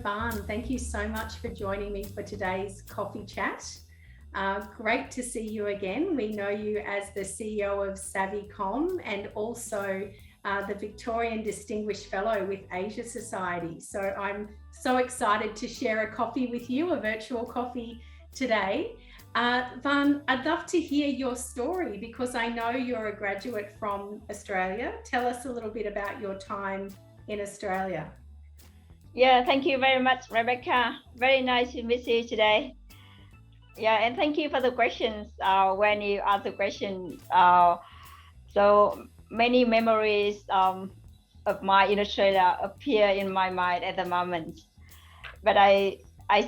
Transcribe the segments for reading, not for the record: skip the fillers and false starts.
Van, thank you so much for joining me for today's coffee chat. Great to see you again. We know you as the CEO of Savvycom and also the Victorian Distinguished Fellow with Asia Society. So I'm so excited to share a coffee with you, a virtual coffee today. Van, I'd love to hear your story because I know you're a graduate from Australia. Tell us a little bit about your time in Australia. Yeah, thank you very much, Rebecca. Very nice to meet you today. Yeah, and thank you for the questions. When you ask the question, so many memories of my in Australia appear in my mind at the moment. But I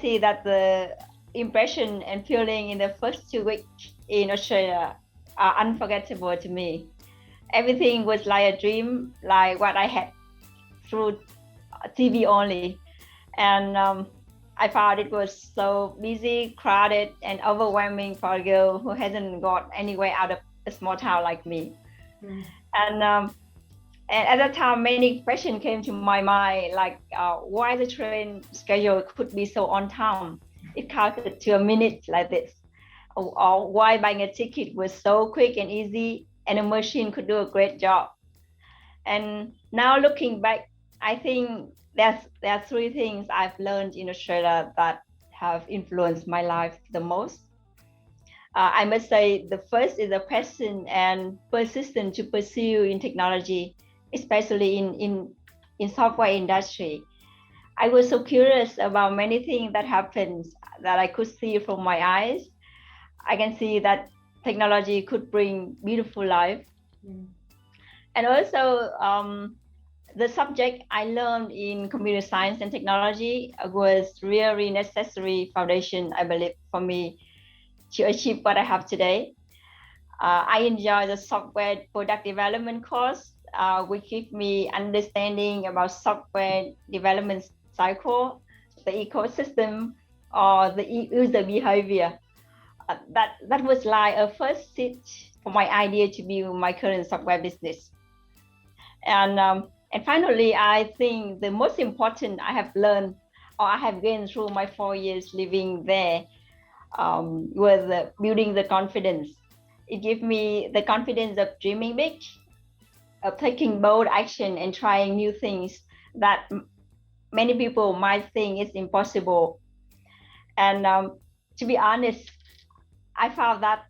see that the impression and feeling in the first 2 weeks in Australia are unforgettable to me. Everything was like a dream, like what I had through TV only, and I found it was so busy, crowded, and overwhelming for a girl who hasn't got anywhere out of a small town like me. And at that time, many questions came to my mind, like why the train schedule could be so on time. It counted to a minute like this, or why buying a ticket was so quick and easy, and a machine could do a great job. And now looking back, I think there are 3 things I've learned in Australia that have influenced my life the most. I must say the first is the passion and persistence to pursue in technology, especially in software industry. I was so curious about many things that happens that I could see from my eyes. I can see that technology could bring beautiful life. And also the subject I learned in computer science and technology was really necessary foundation, I believe, for me to achieve what I have today. I enjoy the software product development course, which give me understanding about software development cycle, the ecosystem, or the user behavior. That was like a first seed for my idea to build my current software business. And finally, I think the most important I have learned or I have gained through my 4 years living there was building the confidence. It gave me the confidence of dreaming big, of taking bold action and trying new things that many people might think is impossible. And to be honest, I found that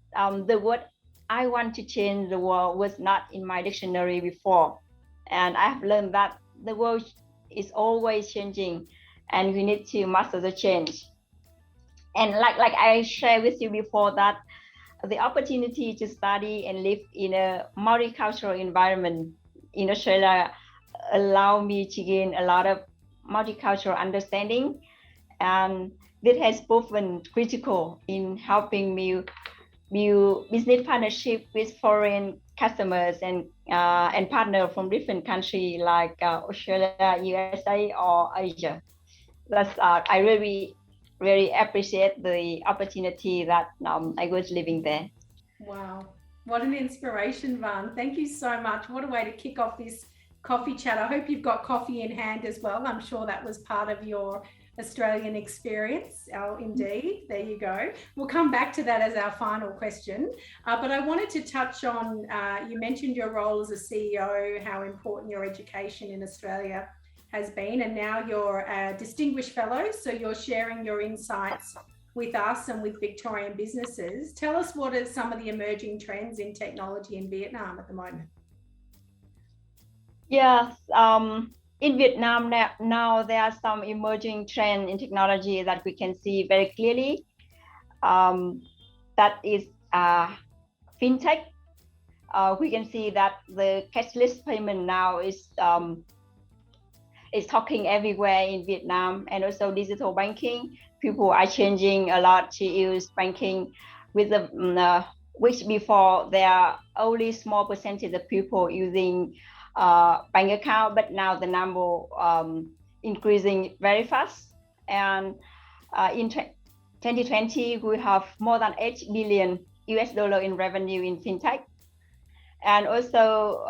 the word I want to change the world was not in my dictionary before. And I have learned that the world is always changing and we need to master the change. And like I shared with you before, that the opportunity to study and live in a multicultural environment in Australia allowed me to gain a lot of multicultural understanding. And this has proven critical in helping me build business partnership with foreign customers and partner from different countries like Australia, USA, or Asia. That's I really appreciate the opportunity that I was living there. Wow, what an inspiration, Van. Thank you so much. What a way to kick off this coffee chat. I hope you've got coffee in hand as well. I'm sure that was part of your Australian experience. Oh, indeed. There you go. We'll come back to that as our final question. But I wanted to touch on, you mentioned your role as a CEO, how important your education in Australia has been, and now you're a distinguished fellow. So you're sharing your insights with us and with Victorian businesses. Tell us what are some of the emerging trends in technology in Vietnam at the moment? Yes. In Vietnam now there are some emerging trends in technology that we can see very clearly. That is fintech. We can see that the cashless payment now is talking everywhere in Vietnam, and also digital banking. People are changing a lot to use banking with the which before there are only small percentage of people using bank account, but now the number increasing very fast. And in 2020, we have more than $8 billion in revenue in fintech. And also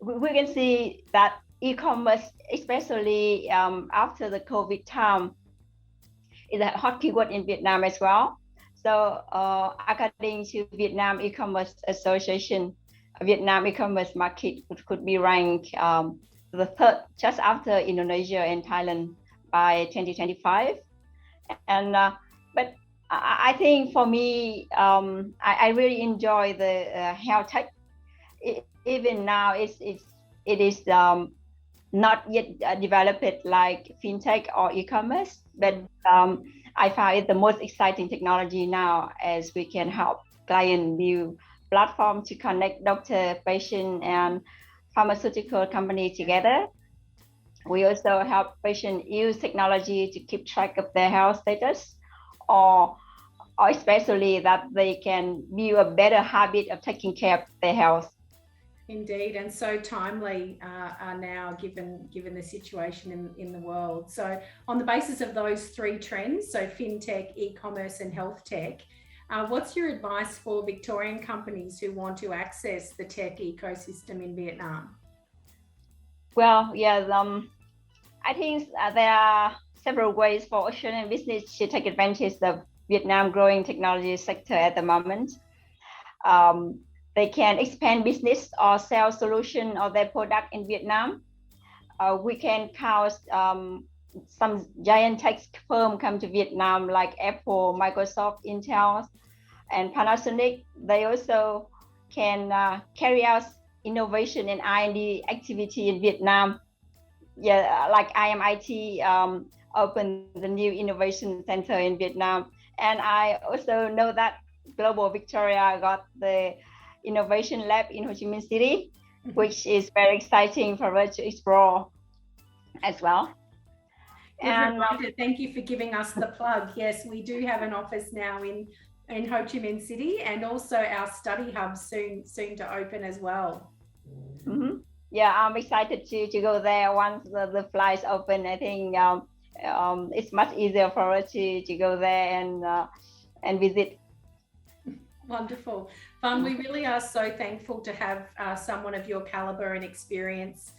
we can see that e-commerce, especially after the COVID time, is a hot keyword in Vietnam as well. So according to Vietnam E-commerce Association, Vietnam e-commerce market could be ranked the third, just after Indonesia and Thailand by 2025. And but I think for me, I really enjoy the health tech. Even now, it is not yet developed like fintech or e-commerce, but I find it the most exciting technology now, as we can help client build platform to connect doctor, patient, and pharmaceutical company together. We also help patients use technology to keep track of their health status, or especially that they can build a better habit of taking care of their health. Indeed, and so timely now given the situation in the world. So on the basis of those three trends, so fintech, e-commerce and health tech, what's your advice for Victorian companies who want to access the tech ecosystem in Vietnam? Well, yeah, I think there are several ways for Australian business to take advantage of Vietnam growing technology sector at the moment. They can expand business or sell solution or their product in Vietnam. We can count some giant tech firm come to Vietnam like Apple, Microsoft, Intel, and Panasonic. They also can carry out innovation and R&D activity in Vietnam. Yeah, like IMIT opened the new innovation center in Vietnam. And I also know that Global Victoria got the Innovation Lab in Ho Chi Minh City, which is very exciting for us to explore as well. And thank you for giving us the plug. Yes, we do have an office now in Ho Chi Minh City, and also our study hub soon to open as well. Mm-hmm. Yeah, I'm excited to go there once the flights open. I think it's much easier for us to go there and visit. Wonderful. Van, we really are so thankful to have someone of your caliber and experience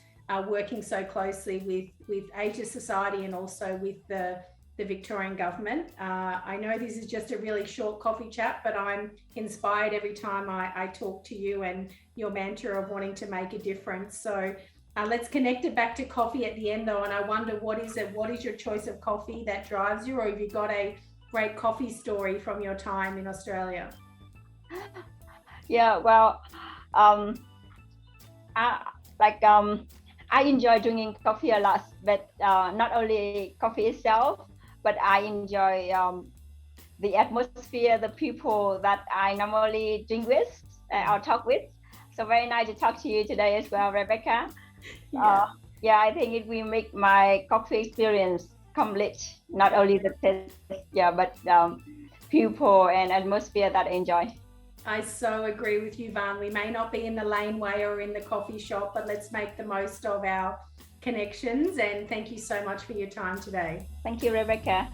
working so closely with Asia Society and also with the Victorian government. I know this is just a really short coffee chat, but I'm inspired every time I talk to you and your mantra of wanting to make a difference. So let's connect it back to coffee at the end though. And I wonder, what is your choice of coffee that drives you, or have you got a great coffee story from your time in Australia? Yeah, well, I enjoy drinking coffee a lot, but not only coffee itself, but I enjoy the atmosphere, the people that I normally drink with or talk with. So very nice to talk to you today as well, Rebecca. Yeah, I think it will make my coffee experience complete, not only the taste, but people and atmosphere that I enjoy. I so agree with you, Van. We may not be in the laneway or in the coffee shop, but let's make the most of our connections. And thank you so much for your time today. Thank you, Rebecca.